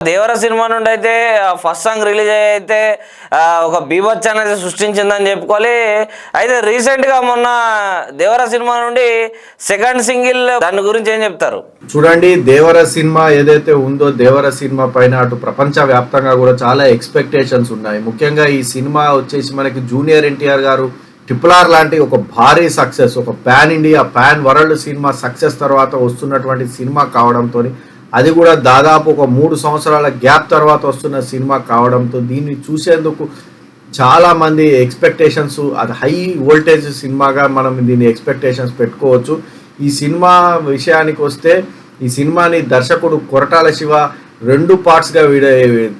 దేవర cinema నుండి అయితే first song release అయితే ఒక బీభత్స అనేది సృష్టించిందని చెప్పుకోవాలి. అయితే రీసెంట్గా మొన్న దేవర సినిమా నుండి సెకండ్ సింగిల్, దాని గురించి ఏం చెప్తారు? చూడండి, దేవర సినిమా ఏదైతే ఉందో, దేవర సినిమా పైన అటు ప్రపంచ వ్యాప్తంగా కూడా చాలా ఎక్స్పెక్టేషన్స్ ఉన్నాయి. ముఖ్యంగా ఈ సినిమా వచ్చేసి మనకి జూనియర్ ఎన్టీఆర్ గారు RRR లాంటి ఒక భారీ సక్సెస్, ఒక pan India pan world cinema success తర్వాత వస్తున్నటువంటి సినిమా కావడంతో, అది కూడా దాదాపు ఒక 3 సంవత్సరాల గ్యాప్ తర్వాత వస్తున్న సినిమా కావడంతో దీన్ని చూసేందుకు చాలామంది ఎక్స్పెక్టేషన్స్, అది హై వోల్టేజ్ సినిమాగా మనం దీన్ని ఎక్స్పెక్టేషన్స్ పెట్టుకోవచ్చు. ఈ సినిమా విషయానికి వస్తే, ఈ సినిమాని దర్శకుడు కొరటాల శివ 2 పార్ట్స్గా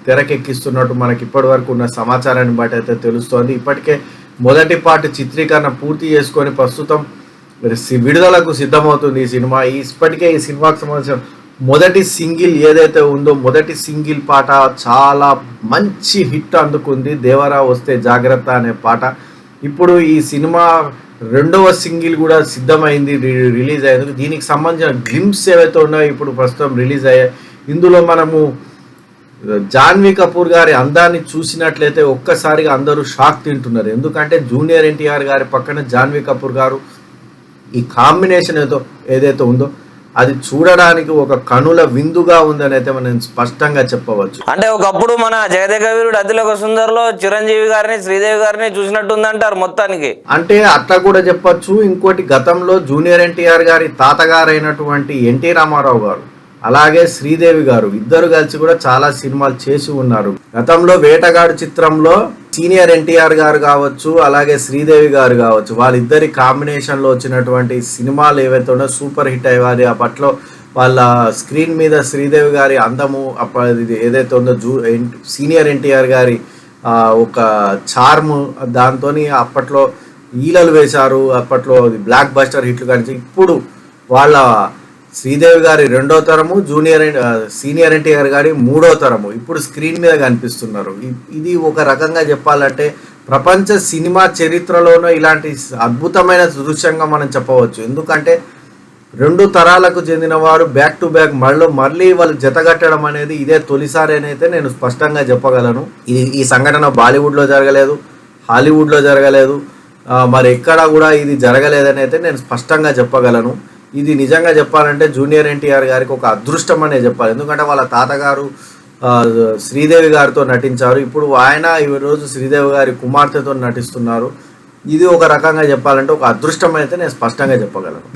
తెరకెక్కిస్తున్నట్టు మనకి ఇప్పటి వరకు ఉన్న సమాచారాన్ని బట్టి అయితే తెలుస్తోంది. ఇప్పటికే మొదటి పార్ట్ చిత్రీకరణ పూర్తి చేసుకొని ప్రస్తుతం విడుదలకు సిద్ధమవుతుంది ఈ సినిమా. ఇప్పటికే ఈ సినిమాకు సంబంధించిన మొదటి సింగిల్ ఏదైతే ఉందో, మొదటి సింగిల్ పాట చాలా మంచి హిట్ అందుకుంది. దేవరా వస్తే జాగ్రత్త అనే పాట. ఇప్పుడు ఈ సినిమా రెండవ సింగిల్ కూడా సిద్ధమైంది, రిలీజ్ అయ్యేందుకు. దీనికి సంబంధించిన గ్లింప్స్ ఏవైతే ఉన్నాయో ఇప్పుడు ప్రస్తుతం రిలీజ్ అయ్యాయి. ఇందులో మనము జాన్వీ కపూర్ గారి అందాన్ని చూసినట్లయితే ఒక్కసారిగా అందరూ షాక్ తింటున్నారు. ఎందుకంటే జూనియర్ ఎన్టీఆర్ గారి పక్కన జాన్వీ కపూర్ గారు, ఈ కాంబినేషన్ ఏదైతే ఉందో అది చూడడానికి ఒక కనుల విందుగా ఉందని అయితే మనం స్పష్టంగా చెప్పవచ్చు. అంటే ఒకప్పుడు మన జగదేక వీరుడు అతిలోక సుందర్లో చిరంజీవి గారిని, శ్రీదేవి గారిని చూసినట్టుందంటారు మొత్తానికి. అంటే అట్లా కూడా చెప్పచ్చు. ఇంకోటి, గతంలో జూనియర్ ఎన్టీఆర్ గారి తాతగారైనటువంటి ఎన్టీ రామారావు గారు, అలాగే శ్రీదేవి గారు ఇద్దరు కలిసి కూడా చాలా సినిమాలు చేసి ఉన్నారు. గతంలో వేటగాడు చిత్రంలో సీనియర్ ఎన్టీఆర్ గారు కావచ్చు, అలాగే శ్రీదేవి గారు కావచ్చు, వాళ్ళిద్దరి కాంబినేషన్లో వచ్చినటువంటి సినిమాలు ఏవైతే ఉన్నాయో సూపర్ హిట్ అయ్యేది. అప్పట్లో వాళ్ళ స్క్రీన్ మీద శ్రీదేవి గారి అందము, ఏదైతే ఉందో సీనియర్ ఎన్టీఆర్ గారి ఒక చార్మ్, దాంతో అప్పట్లో ఈలలు వేశారు. అప్పట్లో బ్లాక్ బస్టర్ హిట్లు. కానీ ఇప్పుడు వాళ్ళ శ్రీదేవి గారి 2వ తరము, సీనియర్ ఎన్టీఆర్ గారి 3వ తరము ఇప్పుడు స్క్రీన్ మీద కనిపిస్తున్నారు. ఇది ఒక రకంగా చెప్పాలంటే ప్రపంచ సినిమా చరిత్రలోనూ ఇలాంటి అద్భుతమైన దృశ్యంగా మనం చెప్పవచ్చు. ఎందుకంటే 2 తరాలకు చెందిన వారు బ్యాక్ టు బ్యాక్ మళ్ళీ వాళ్ళు జతగట్టడం అనేది ఇదే తొలిసారి అని అయితే నేను స్పష్టంగా చెప్పగలను. ఈ సంఘటన బాలీవుడ్లో జరగలేదు, హాలీవుడ్లో జరగలేదు, మరి ఎక్కడా కూడా ఇది జరగలేదని అయితే నేను స్పష్టంగా చెప్పగలను. ఇది నిజంగా చెప్పాలంటే జూనియర్ ఎన్టీఆర్ గారికి ఒక అదృష్టం అనే చెప్పాలి. ఎందుకంటే వాళ్ళ తాతగారు శ్రీదేవి గారితో నటించారు. ఇప్పుడు ఆయన ఈరోజు శ్రీదేవి గారి కుమార్తెతో నటిస్తున్నారు. ఇది ఒక రకంగా చెప్పాలంటే ఒక అదృష్టం అయితే నేను స్పష్టంగా చెప్పగలను.